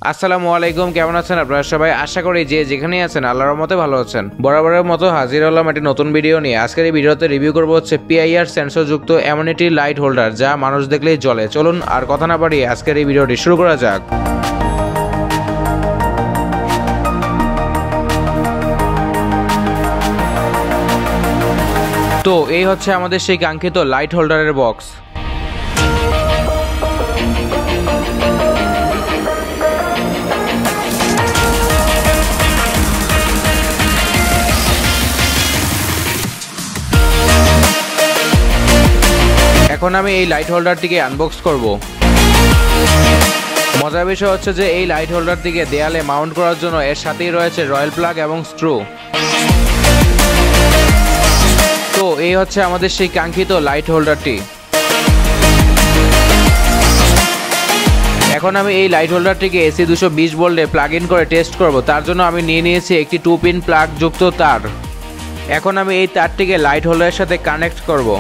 আসসালামু আলাইকুম, কেমন আছেন আপনারা সবাই? আশা করি যে যেখানেই আছেন আল্লাহর রহমতে ভালো আছেন। বরাবরের মতো হাজির হলাম একটি নতুন ভিডিও নিয়ে। আজকের এই ভিডিওতে রিভিউ করব হচ্ছে পিআইআর সেন্সর যুক্ত অ্যামিনিটি লাইট হোল্ডার, যা মানুষ দেখলেই জ্বলে। চলুন আর কথা না বাড়িয়ে আজকের এই ভিডিওটি শুরু করা যাক। তো এই হচ্ছে আমাদের সেই কাঙ্ক্ষিত লাইট হোল্ডারের বক্স। এখন আমি এই লাইট হোল্ডারটিকে আনবক্স করব। মজার বিষয় হচ্ছে যে এই লাইট হোল্ডারটিকে দেয়ালে মাউন্ট করার জন্য এর সাথেই রয়েছে রয়্যাল প্লাগ এবং স্ক্রু। তো এই হচ্ছে আমাদের সেই কাঙ্ক্ষিত লাইট হোল্ডারটি। এখন আমি এই লাইট হোল্ডারটিকে এসি 220 ভোল্টে প্লাগ ইন করে টেস্ট করব। তার জন্য আমি নিয়ে নিয়েছি একটি 2 পিন প্লাগ যুক্ত তার। এখন আমি এই তারটিকে লাইট হোল্ডারের সাথে কানেক্ট করব।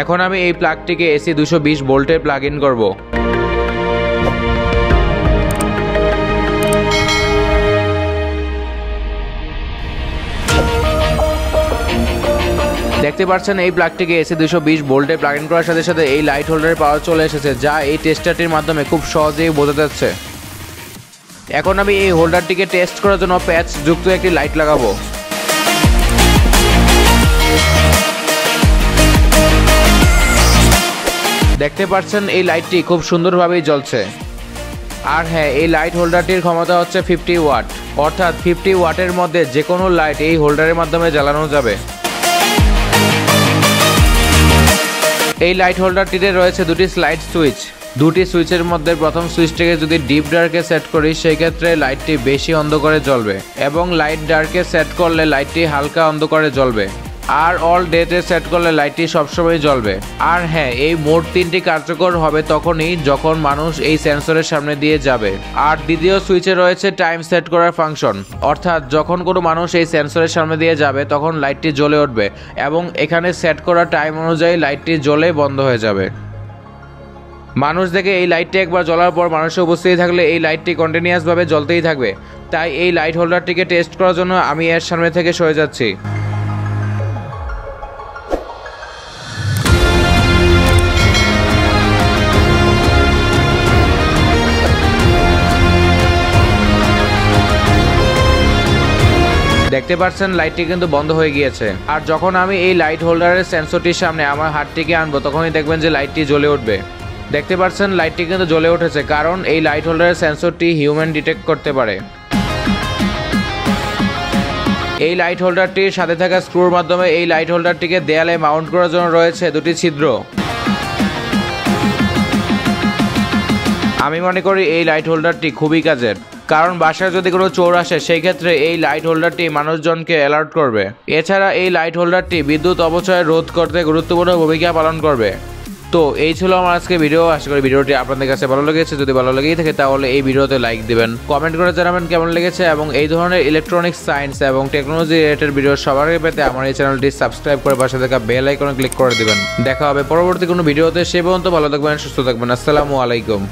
এখন আমি এই প্লাগটিকে এসি 220 ভোল্টে প্লাগ ইন করব। দেখতে পাচ্ছেন এই প্লাগটিকে এসি 220 ভোল্টে প্লাগ ইন করার সাথে সাথে এই লাইট হোল্ডারের পাওয়ার চলে এসেছে, যা এই টেস্টারটির মাধ্যমে খুব সহজেই বোঝা যাচ্ছে। এখন আমি এই হোল্ডারটিকে টেস্ট করার জন্য প্যাচ যুক্ত একটি লাইট লাগাবো। দেখতে পাচ্ছেন এই লাইটটি খুব সুন্দরভাবেই জ্বলছে। আর হ্যাঁ, এই লাইট হোল্ডারটির ক্ষমতা হচ্ছে 50 ওয়াট, অর্থাৎ 50 ওয়াটের মধ্যে যে কোনো লাইট এই হোল্ডারের মাধ্যমে জ্বালানো যাবে। এই লাইট হোল্ডারটিতে রয়েছে দুটি স্লাইড সুইচ। দুটি সুইচের মধ্যে প্রথম সুইচটিকে যদি ডিপ ডার্কে সেট করি সেই ক্ষেত্রে লাইটটি বেশি অন্ধকারে জ্বলবে, এবং লাইট ডার্কে সেট করলে লাইটটি হালকা অন্ধকারে জ্বলবে। আর অল ডেতে সেট করলে লাইটটি সবসময় জ্বলবে। আর হ্যাঁ, এই মোট তিনটি কার্যকর হবে তখনই যখন মানুষ এই সেন্সরের সামনে দিয়ে যাবে। আর দ্বিতীয় সুইচে রয়েছে টাইম সেট করার ফাংশন, অর্থাৎ যখন কোনো মানুষ এই সেন্সরের সামনে দিয়ে যাবে তখন লাইটটি জ্বলে উঠবে, এবং এখানে সেট করা টাইম অনুযায়ী লাইটটি জ্বলে বন্ধ হয়ে যাবে। মানুষ দেখে এই লাইটটি একবার জ্বলার পর মানুষের উপস্থিতি থাকলে এই লাইটটি কন্টিনিউয়াসভাবে জ্বলতেই থাকবে। তাই এই লাইট হোল্ডারটিকে টেস্ট করার জন্য আমি এর সামনে থেকে সরে যাচ্ছি। দেখতে পাচ্ছেন লাইটটি কিন্তু বন্ধ হয়ে গিয়েছে। আর যখন আমি এই লাইট হোল্ডারের সেন্সরটির সামনে আমার হাতটিকে আনবো তখনই দেখবেন যে লাইটটি জ্বলে উঠবে। দেখতে পাচ্ছেন লাইটটি কিন্তু জ্বলে উঠেছে, কারণ এই লাইট হোল্ডারের সেন্সরটি হিউম্যান ডিটেক্ট করতে পারে। এই লাইট হোল্ডারটির সাথে থাকা স্ক্রুর মাধ্যমে এই লাইট হোল্ডারটিকে দেয়ালে মাউন্ট করার জন্য রয়েছে দুটি ছিদ্র। আমি মনে করি এই লাইট হোল্ডারটি খুবই কাজের, কারণ বাসায় যদি কোনো চোর আসে সেই ক্ষেত্রে এই লাইট হোল্ডারটি মানুষজনকে অ্যালার্ট করবে। এছাড়া এই লাইট হোল্ডারটি বিদ্যুৎ অপচয় রোধ করতে গুরুত্বপূর্ণ ভূমিকা পালন করবে। তো এই ছিল আমার আজকে ভিডিও। আশা করি ভিডিওটি আপনাদের কাছে ভালো লেগেছে। যদি ভালো লেগেই থাকে তাহলে এই ভিডিওতে লাইক দিবেন, কমেন্ট করে জানাবেন কেমন লেগেছে, এবং এই ধরনের ইলেকট্রনিক্স, সায়েন্স এবং টেকনোলজি রিলেটেড ভিডিও সবার আগে পেতে আমার এই চ্যানেলটি সাবস্ক্রাইব করে পাশে থাকা বেল আইকনে ক্লিক করে দিবেন। দেখা হবে পরবর্তী কোনো ভিডিওতে। সে পর্যন্ত ভালো থাকবেন, সুস্থ থাকবেন। আসসালামু আলাইকুম।